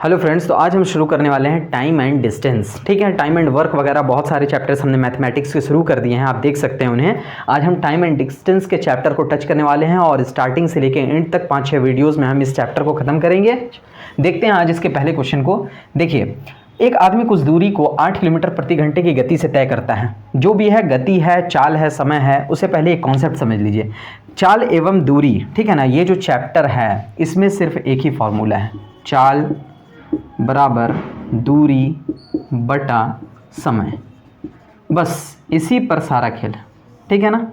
Hello friends, तो आज हम शुरू करने वाले हैं टाइम एंड डिस्टेंस। ठीक है, टाइम एंड वर्क वगैरह बहुत सारे चैप्टर्स हमने मैथमेटिक्स के शुरू कर दिए हैं, आप देख सकते हैं उन्हें। आज हम टाइम एंड डिस्टेंस के चैप्टर को टच करने वाले हैं और स्टार्टिंग से लेकर एंड तक 5-6 वीडियोज़ में हम इस चैप्टर को ख़त्म करेंगे। देखते हैं आज इसके पहले क्वेश्चन को। देखिए, एक आदमी कुछ दूरी को 8 किलोमीटर प्रति घंटे की गति से तय करता है। जो भी है, गति है, चाल है, समय है, उससे पहले एक कॉन्सेप्ट समझ लीजिए, चाल एवं दूरी। ठीक है ना, ये जो चैप्टर है इसमें सिर्फ एक ही फॉर्मूला है, चाल बराबर दूरी बटा समय। बस इसी पर सारा खेल। ठीक है ना,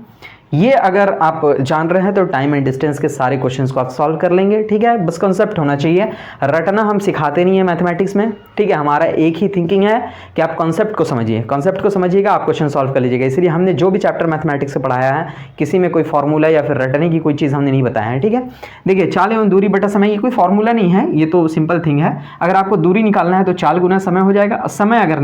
ये अगर आप जान रहे हैं तो टाइम एंड डिस्टेंस के सारे क्वेश्चंस को आप सॉल्व कर लेंगे। ठीक है, बस कॉन्सेप्ट होना चाहिए, रटना हम सिखाते नहीं है मैथमेटिक्स में। ठीक है, हमारा एक ही थिंकिंग है कि आप कॉन्सेप्ट को समझिए, कॉन्सेप्ट को समझिएगा, आप क्वेश्चन सॉल्व कर लीजिएगा। इसलिए हमने जो भी चैप्टर मैथमेटिक्स से पढ़ाया है, किसी में कोई फॉर्मूला या फिर रटने की कोई चीज़ हमने नहीं बताया है। ठीक है, देखिए, चाल एवं दूरी बटा समय, ये कोई फॉर्मूला नहीं है, ये तो सिंपल थिंग है। अगर आपको दूरी निकालना है तो चाल गुना समय हो जाएगा। समय अगर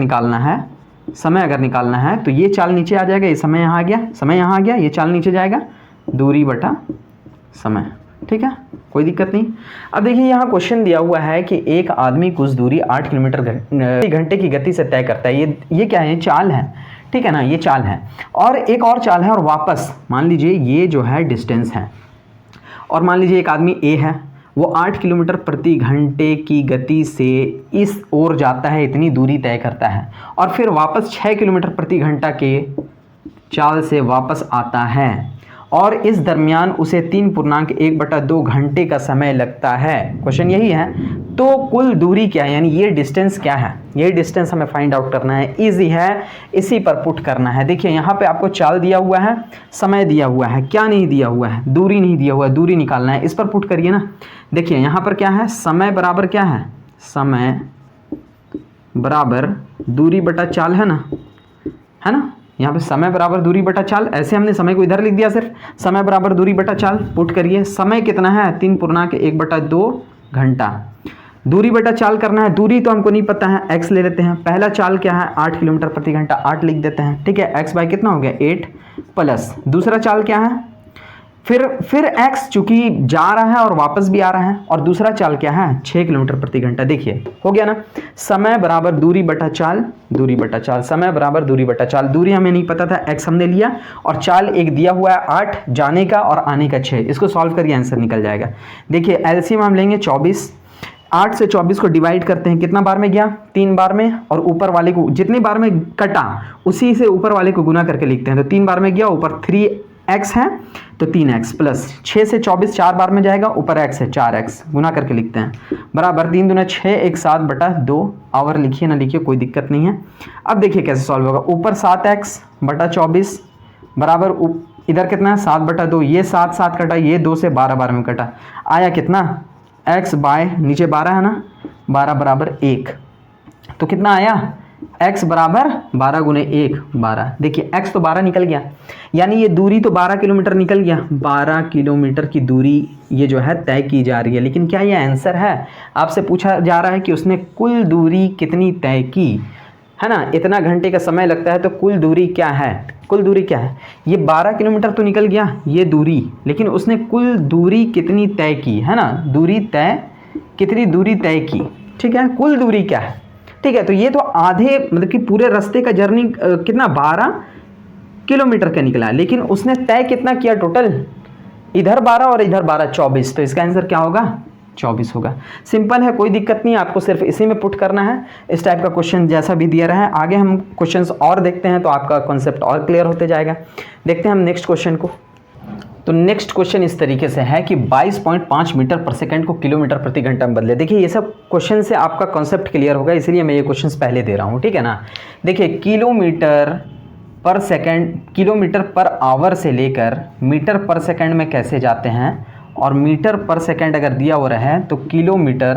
निकालना है तो ये चाल नीचे आ जाएगा, ये समय यहाँ आ गया, समय यहाँ आ गया, ये चाल नीचे जाएगा, दूरी बटा समय। ठीक है, कोई दिक्कत नहीं। अब देखिए, यहाँ क्वेश्चन दिया हुआ है कि एक आदमी कुछ दूरी 8 किलोमीटर घंटे की गति से तय करता है। ये क्या है? चाल है। ठीक है ना, ये चाल है और एक और चाल है, और वापस मान लीजिए ये जो है डिस्टेंस है। और मान लीजिए एक आदमी ए है, वो 8 किलोमीटर प्रति घंटे की गति से इस ओर जाता है, इतनी दूरी तय करता है, और फिर वापस 6 किलोमीटर प्रति घंटा के चाल से वापस आता है, और इस दरमियान उसे 3.1/2 घंटे का समय लगता है। क्वेश्चन यही है, तो कुल दूरी क्या है, यानी ये डिस्टेंस क्या है? ये डिस्टेंस हमें फाइंड आउट करना है। इजी है, इसी पर पुट करना है। देखिए, यहाँ पे आपको चाल दिया हुआ है, समय दिया हुआ है, क्या नहीं दिया हुआ है? दूरी नहीं दिया हुआ है, दूरी निकालना है, इस पर पुट करिए ना। देखिए, यहाँ पर क्या है? समय बराबर क्या है? समय बराबर दूरी बटा चाल है ना, है ना। यहाँ पे समय बराबर दूरी बटा चाल, ऐसे हमने समय को इधर लिख दिया, सिर्फ समय बराबर दूरी बटा चाल पुट करिए। समय कितना है? 3.1/2 घंटा। दूरी बटा चाल करना है, दूरी तो हमको नहीं पता है, x ले लेते हैं। पहला चाल क्या है? 8 किलोमीटर प्रति घंटा, 8 लिख देते हैं। ठीक है, x बाय कितना हो गया? 8 प्लस दूसरा चाल क्या है? फिर x चूंकि जा रहा है और वापस भी आ रहा है, और दूसरा चाल क्या है? 6 किलोमीटर प्रति घंटा। देखिए, हो गया ना, समय बराबर दूरी बटा चाल, दूरी बटा चाल, समय बराबर दूरी बटा चाल। दूरी हमें नहीं पता था, x हमने लिया, और चाल एक दिया हुआ है 8 जाने का और आने का 6। इसको सॉल्व करिए, आंसर निकल जाएगा। देखिए, एलसीएम हम लेंगे 24, 8 से 24 को डिवाइड करते हैं, कितना बार में गया? 3 बार में, और ऊपर वाले को जितनी बार में कटा उसी से ऊपर वाले को गुना करके लिखते हैं। तो 3 बार में गया, ऊपर 3x है तो 3x प्लस 6 से 24 4 बार में जाएगा, ऊपर x है 4x, गुना करके लिखते हैं, बराबर 3 दूना 6, 1 7/2। आवर लिखिए ना लिखिए, कोई दिक्कत नहीं है। अब देखिए कैसे सॉल्व होगा। ऊपर 7x बटा 24 बराबर इधर कितना है? 7/2। ये 7 7 कटा, ये 2 से 12 बार में कटा, आया कितना? x बाय नीचे 12 है ना, 12 बराबर 1। तो कितना आया? x बराबर 12 गुने 1 12। देखिए, x तो 12 निकल गया, यानी ये दूरी तो 12 किलोमीटर निकल गया। 12 किलोमीटर की दूरी ये जो है तय की जा रही है। लेकिन क्या ये आंसर है? आपसे पूछा जा रहा है कि उसने कुल दूरी कितनी तय की, है ना। इतना घंटे का समय लगता है, तो कुल दूरी क्या है? कुल दूरी क्या है? ये 12 किलोमीटर तो निकल गया ये दूरी, लेकिन उसने कुल दूरी कितनी तय की, है ना। दूरी तय, कितनी दूरी तय की, ठीक है, कुल दूरी क्या है? ठीक है, तो ये तो आधे मतलब कि पूरे रास्ते का जर्नी कितना? 12 किलोमीटर का निकला, लेकिन उसने तय कितना किया टोटल? इधर 12 और इधर 12, 24। तो इसका आंसर क्या होगा? 24 होगा। सिंपल है, कोई दिक्कत नहीं, आपको सिर्फ इसी में पुट करना है। इस टाइप का क्वेश्चन जैसा भी दिया रहा है, आगे हम क्वेश्चंस और देखते हैं तो आपका कॉन्सेप्ट और क्लियर होते जाएगा। देखते हैं हम नेक्स्ट क्वेश्चन को। तो नेक्स्ट क्वेश्चन इस तरीके से है कि 22.5 मीटर पर सेकंड को किलोमीटर प्रति घंटा में बदले। देखिए, ये सब क्वेश्चन से आपका कॉन्सेप्ट क्लियर होगा, इसलिए मैं ये क्वेश्चंस पहले दे रहा हूँ। ठीक है ना। देखिए, किलोमीटर पर सेकंड, किलोमीटर पर आवर से लेकर मीटर पर सेकंड में कैसे जाते हैं, और मीटर पर सेकंड अगर दिया हुआ है तो किलोमीटर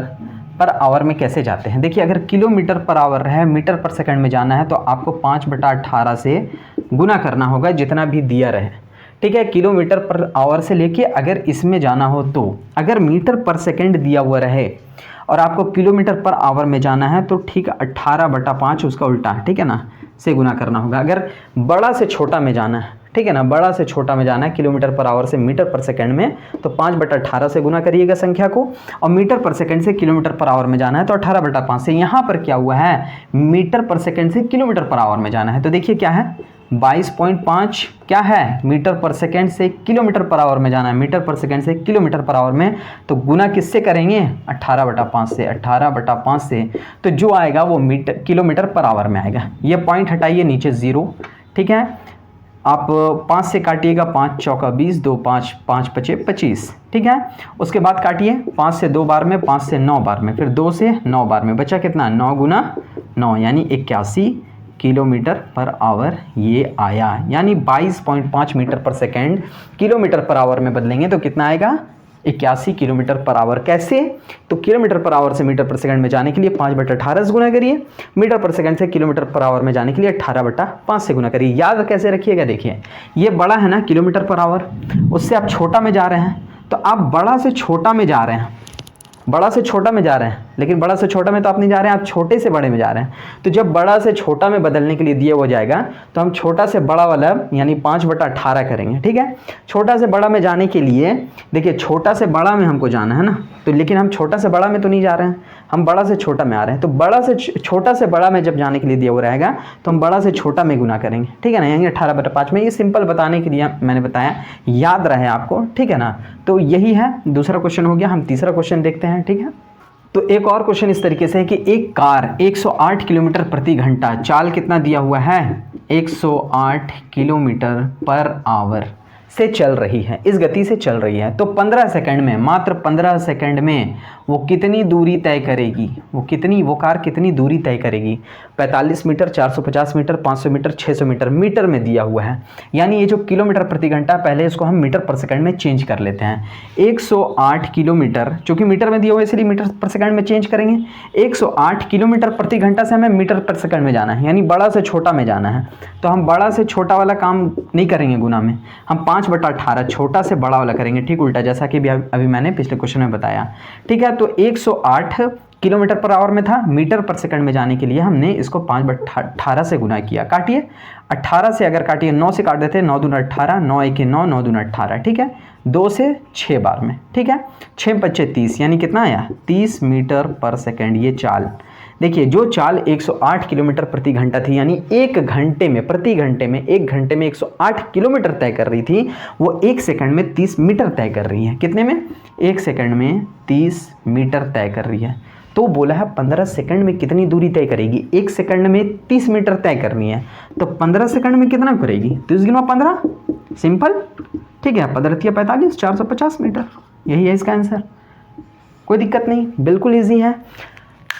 पर आवर में कैसे जाते हैं। देखिए, अगर किलोमीटर पर आवर है, मीटर पर सेकंड में जाना है, तो आपको 5/18 से गुना करना होगा, जितना भी दिया रहे। ठीक है, किलोमीटर पर आवर से लेके अगर इसमें जाना हो, तो अगर मीटर पर सेकंड दिया हुआ रहे और आपको किलोमीटर पर आवर में जाना है, तो ठीक 18/5 उसका उल्टा, ठीक है ना, से गुना करना होगा। अगर बड़ा से छोटा में जाना है, ठीक है ना, बड़ा से छोटा में जाना है किलोमीटर पर आवर से मीटर पर सेकंड में, तो 5/18 से गुना करिएगा संख्या को, और मीटर पर सेकंड से किलोमीटर पर आवर में जाना है तो 18/5 से। यहाँ पर क्या हुआ है, मीटर पर सेकंड से किलोमीटर पर आवर में जाना है, तो देखिए क्या है 22.5 क्या है मीटर पर सेकंड से किलोमीटर पर आवर में जाना है, मीटर पर सेकंड से किलोमीटर पर आवर में, तो गुना किससे करेंगे 18/5 से, 18/5 से, तो जो आएगा वो किलोमीटर पर आवर में आएगा। ये पॉइंट हटाइए नीचे 0, ठीक है। आप 5 से काटिएगा, 5 चौका 20, 2 5, 5 पचे 25, ठीक है। उसके बाद काटिए 5 से 2 बार में, 5 से 9 बार में, फिर 2 से 9 बार में, बचा कितना 9 गुना 9 यानी 81 किलोमीटर पर आवर ये आया। यानी 22.5 मीटर पर सेकेंड किलोमीटर पर आवर में बदलेंगे तो कितना आएगा 81 किलोमीटर पर आवर। कैसे, तो किलोमीटर पर आवर से मीटर पर सेकंड में जाने के लिए 5/18 से गुना करिए, मीटर पर सेकंड से किलोमीटर पर आवर में जाने के लिए 18/5 से गुना करिए। याद कैसे रखिएगा, देखिए ये बड़ा है ना किलोमीटर पर आवर, उससे आप छोटा में जा रहे हैं, तो आप बड़ा से छोटा में जा रहे हैं, बड़ा से छोटा में जा रहे हैं, लेकिन बड़ा से छोटा में तो आप नहीं जा रहे हैं, आप छोटे से बड़े में जा रहे हैं। तो जब बड़ा से छोटा में बदलने के लिए दिया हो जाएगा तो हम छोटा से बड़ा वाला यानी 5/18 करेंगे, ठीक है। छोटा से बड़ा में जाने के लिए देखिए छोटा से बड़ा में हमको जाना है ना, तो लेकिन हम छोटा से बड़ा में तो नहीं जा रहे हैं, हम बड़ा से छोटा में आ रहे हैं। तो बड़ा से छोटा से बड़ा में जब जाने के लिए दिया हुआ रहेगा तो हम बड़ा से छोटा में गुना करेंगे, ठीक है ना, यानी 18/5 में। ये सिंपल बताने के लिए मैंने बताया, याद रहे आपको, ठीक है ना। तो यही है, दूसरा क्वेश्चन हो गया। हम तीसरा क्वेश्चन देखते हैं, ठीक है। तो एक और क्वेश्चन इस तरीके से है कि एक कार 108 किलोमीटर प्रति घंटा, चाल कितना दिया हुआ है 108 किलोमीटर पर आवर से चल रही है, इस गति से चल रही है, तो 15 सेकंड में, मात्र 15 सेकंड में वो कितनी दूरी तय करेगी, वो कार कितनी दूरी तय करेगी। 45 metre, 450 metre, 500 metre, 600 metre, metre में दिया हुआ है। यानी ये जो किलोमीटर प्रति घंटा, पहले इसको हम मीटर पर सेकंड में चेंज कर लेते हैं। 108 किलोमीटर, चूंकि मीटर में दिया हुआ है इसलिए मीटर पर सेकंड में चेंज करेंगे। 108 किलोमीटर प्रति घंटा से हमें मीटर पर सेकंड में जाना है, यानी बड़ा से छोटा में जाना है। तो हम बड़ा से छोटा वाला काम नहीं करेंगे गुना में, हम 5/18 छोटा से बड़ा वाला करेंगे, ठीक उल्टा, जैसा कि अभी मैंने पिछले क्वेश्चन में बताया, ठीक है। तो 108 किलोमीटर पर आवर में था, मीटर पर सेकंड में जाने के लिए हमने इसको 5/18 से गुना किया। काटिए, 18 से अगर काटिए, 9 से काट देते हैं, 9 दूना 18, 9 1 9, 9 दूना 18, ठीक है। 2 से 6 बार में, ठीक है, 6 5 30, यानी कितना आया 30 मीटर पर सेकंड। ये चाल देखिए, जो चाल 108 किलोमीटर प्रति घंटा थी, यानी एक घंटे में, प्रति घंटे में, एक घंटे में 108 किलोमीटर तय कर रही थी, वो एक सेकंड में 30 मीटर तय कर रही है। कितने में, एक सेकंड में 30 मीटर तय कर रही है। तो बोला है 15 सेकंड में कितनी दूरी तय करेगी, एक सेकंड में 30 मीटर तय करनी है, तो 15 सेकंड में कितना करेगी, 30 गुना 15, सिंपल, ठीक है। 15 45, 450 मीटर, यही है इसका आंसर। कोई दिक्कत नहीं, बिल्कुल ईजी है।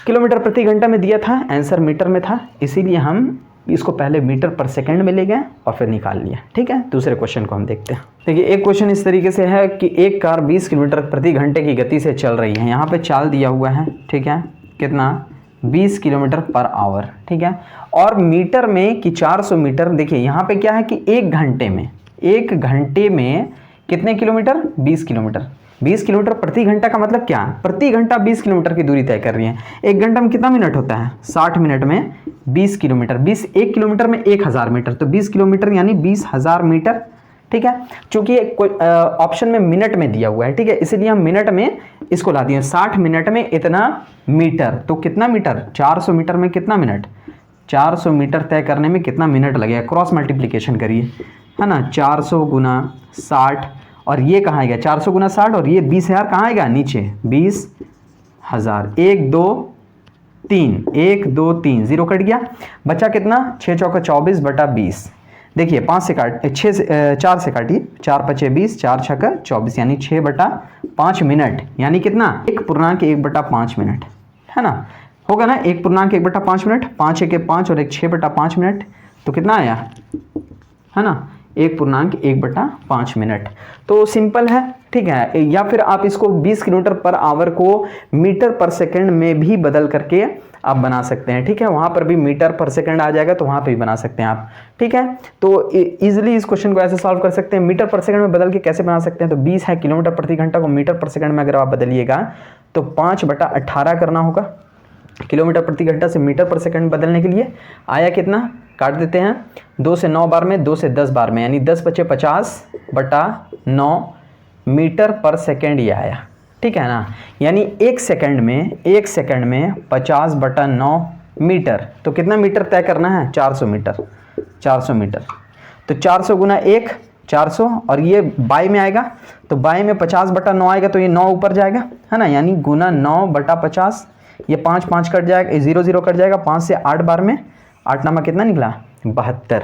किलोमीटर प्रति घंटा में दिया था, आंसर मीटर में था, इसीलिए हम इसको पहले मीटर पर सेकंड में ले गए और फिर निकाल लिया, ठीक है। दूसरे क्वेश्चन को हम देखते हैं। देखिए, एक क्वेश्चन इस तरीके से है कि एक कार 20 किलोमीटर प्रति घंटे की गति से चल रही है। यहाँ पे चाल दिया हुआ है, ठीक है, कितना 20 किलोमीटर पर आवर, ठीक है, और मीटर में कि 400 मीटर। देखिए यहाँ पे क्या है कि एक घंटे में कितने किलोमीटर, 20 किलोमीटर। 20 किलोमीटर प्रति घंटा का मतलब क्या, प्रति घंटा 20 किलोमीटर की दूरी तय कर रही है। एक घंटा में कितना मिनट होता है, 60 मिनट में 20 किलोमीटर, 20 एक किलोमीटर में 1000 मीटर, तो 20 किलोमीटर यानी 20,000 मीटर, ठीक है। चूंकि ऑप्शन में मिनट में दिया हुआ है, ठीक है, इसीलिए हम मिनट में इसको ला दिए। 60 मिनट में इतना मीटर, तो कितना मीटर, 400 मीटर में कितना मिनट, 400 मीटर तय करने में कितना मिनट लगेगा, क्रॉस मल्टीप्लिकेशन करिए, है ना, 400 गुना 60, और ये कहाँ आएगा 400 गुना 60, और ये 20,000 कहाँ आएगा नीचे, 20,000। 1 2 3, 1 2 3, 0 कट गया, बचा कितना, 6 चौका 24 बटा 20। देखिए 4 से काटिए, 4 5 20, 4 6 24, यानी 6/5 मिनट, यानी कितना 1.1/5 मिनट, है ना, होगा ना 1.1/5 मिनट, 5 1 5 और 6/5 मिनट, तो कितना आया, है ना 1.1/5 मिनट। तो सिंपल है, ठीक है। या फिर आप इसको 20 किलोमीटर पर आवर को मीटर पर सेकंड में भी बदल करके आप बना सकते हैं, ठीक है। वहाँ पर भी मीटर पर सेकंड आ जाएगा तो वहाँ पे भी बना सकते हैं आप, ठीक है। तो इजीली इस क्वेश्चन को ऐसे सॉल्व कर सकते हैं। मीटर पर सेकंड में बदल के कैसे बना सकते हैं, तो 20 है किलोमीटर प्रति घंटा को मीटर पर सेकंड में अगर आप बदलिएगा तो 5/18 करना होगा, किलोमीटर प्रति घंटा से मीटर पर सेकंड बदलने के लिए आया कितना, काट देते हैं 2 से 9 बार में, 2 से 10 बार में, यानी 10 × 50/9 मीटर पर सेकंड ये आया, ठीक है ना। यानी एक सेकंड में 50/9 मीटर, तो कितना मीटर तय करना है, 400 मीटर। 400 मीटर तो 400 गुना 1 400, और ये बाई में आएगा तो बाई में 50/9 आएगा, तो ये 9 ऊपर जाएगा, है ना, यानी गुना 9/50, ये 5 5 कट जाएगा, 0 0 कट जाएगा, 5 से 8 बार में 8 नामा कितना निकला, 72।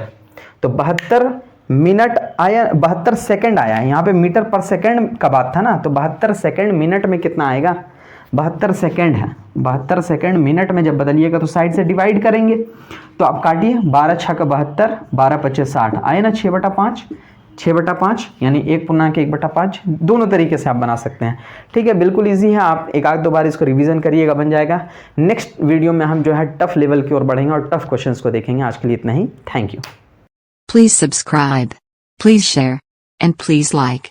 तो 72 मिनट आया, 72 सेकंड आया, यहाँ पे मीटर पर सेकंड का बात था ना, तो 72 सेकंड मिनट में कितना आएगा, 72 सेकंड है। 72 सेकंड मिनट में जब बदलिएगा तो साइड से डिवाइड करेंगे, तो आप काटिए, 12 × 6 = 72, 12 × 5 = 60, आए ना 6/5, 6/5 यानी 1/1/5, दोनों तरीके से आप बना सकते हैं, ठीक है। बिल्कुल इजी है, आप एक आध 2 बार इसको रिवीजन करिएगा, बन जाएगा। नेक्स्ट वीडियो में हम जो है टफ लेवल की ओर बढ़ेंगे और टफ क्वेश्चंस को देखेंगे। आज के लिए इतना ही, thank you. Please subscribe, please share, and please like.